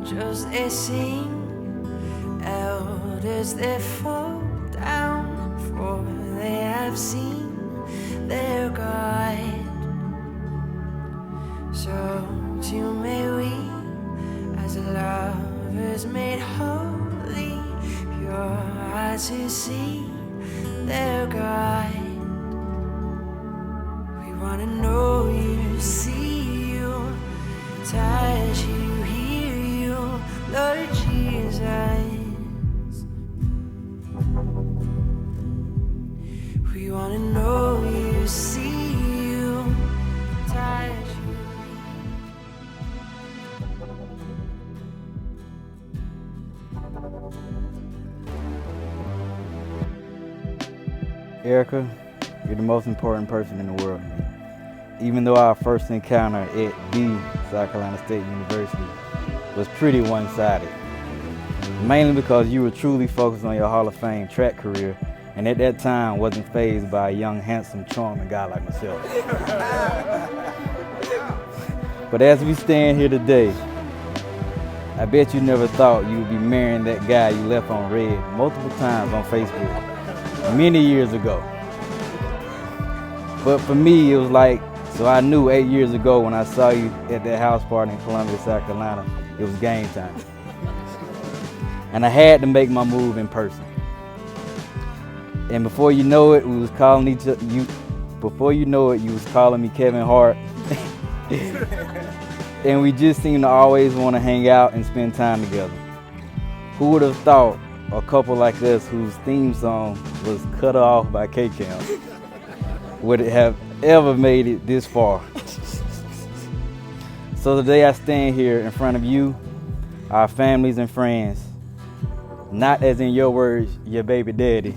just they sing. Elders they fall down, for they have seen their God. So too may we, as lovers made holy, pure eyes to see their God. We wanna know you, see you, touch you, hear you, Lord Jesus. We wanna know you, see you, touch you. Erica, you're the most important person in the world to me. Even though our first encounter at the South Carolina State University was pretty one-sided, mainly because you were truly focused on your Hall of Fame track career, and at that time wasn't fazed by a young, handsome, charming guy like myself. But as we stand here today, I bet you never thought you would be marrying that guy you left on red multiple times on Facebook many years ago. But for me, it was like, so I knew 8 years ago when I saw you at that house party in Columbia, South Carolina, it was game time. And I had to make my move in person. And before you know it, we was calling each other, before you know it, you was calling me Kevin Hart. And we just seemed to always want to hang out and spend time together. Who would have thought a couple like us whose theme song was Cut Off by K-Camp would have ever made it this far? So today I stand here in front of you, our families and friends, not as in your words, your baby daddy,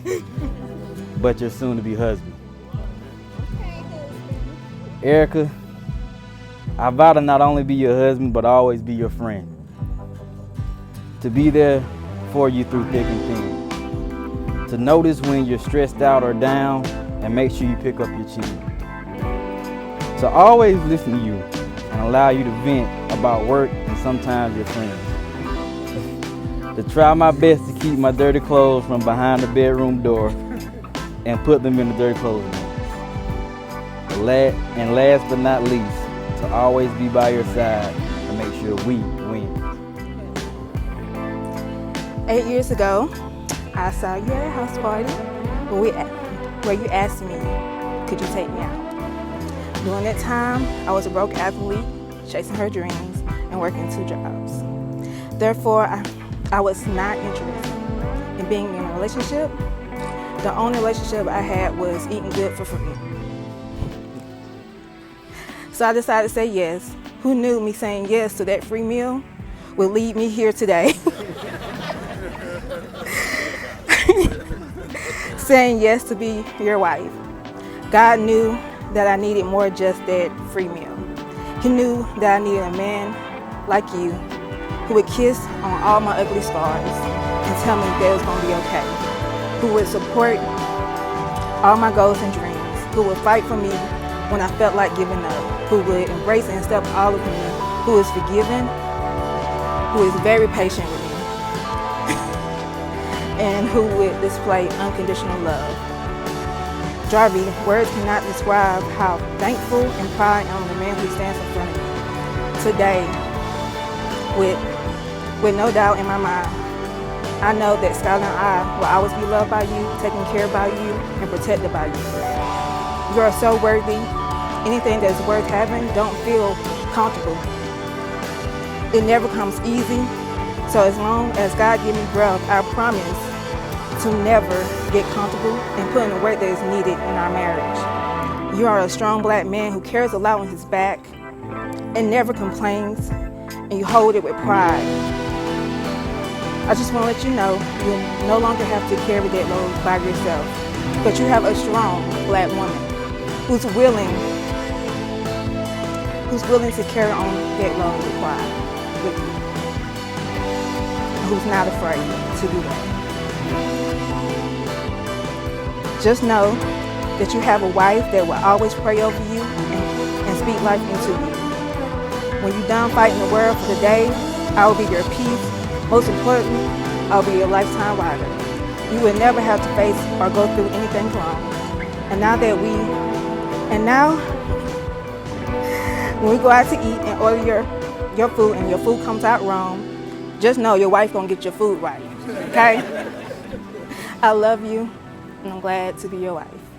but your soon-to-be husband. Erica, I vow to not only be your husband, but always be your friend. To be there for you through thick and thin. To notice when you're stressed out or down and make sure you pick up your chin. To always listen to you and allow you to vent about work and sometimes your friends. To try my best to keep my dirty clothes from behind the bedroom door and put them in the dirty clothes bin. And last but not least, to always be by your side to make sure we win. 8 years ago, I saw you at a house party where you asked me, could you take me out? During that time, I was a broke athlete, chasing her dreams and working 2 jobs. Therefore, I was not interested in being in a relationship. The only relationship I had was eating good for free. So I decided to say yes. Who knew me saying yes to that free meal would lead me here today? Saying yes to be your wife. God knew that I needed more just that free meal. He knew that I needed a man like you who would kiss on all my ugly scars and tell me that it was going to be okay. Who would support all my goals and dreams. Who would fight for me when I felt like giving up. Who would embrace and accept all of me. Who is forgiving. Who is very patient with me. And who would display unconditional love. Jarvie, words cannot describe how thankful and proud I am of the man who stands in front of me. Today, with no doubt in my mind, I know that Skylar and I will always be loved by you, taken care of by you, and protected by you. You are so worthy. Anything that's worth having don't feel comfortable. It never comes easy. So as long as God gives me breath, I promise to never get comfortable and put in the work that is needed in our marriage. You are a strong black man who carries a lot on his back and never complains, and you hold it with pride. I just want to let you know you no longer have to carry that load by yourself, but you have a strong black woman who's willing to carry on that load with pride with you, who's not afraid to do that. Just know that you have a wife that will always pray over you and speak life into you. When you're done fighting the world for the day, I will be your peace. Most importantly, I'll be your lifetime rider. You will never have to face or go through anything wrong. And now when we go out to eat and order your food and your food comes out wrong, just know your wife gonna get your food right, okay? I love you and I'm glad to be your wife.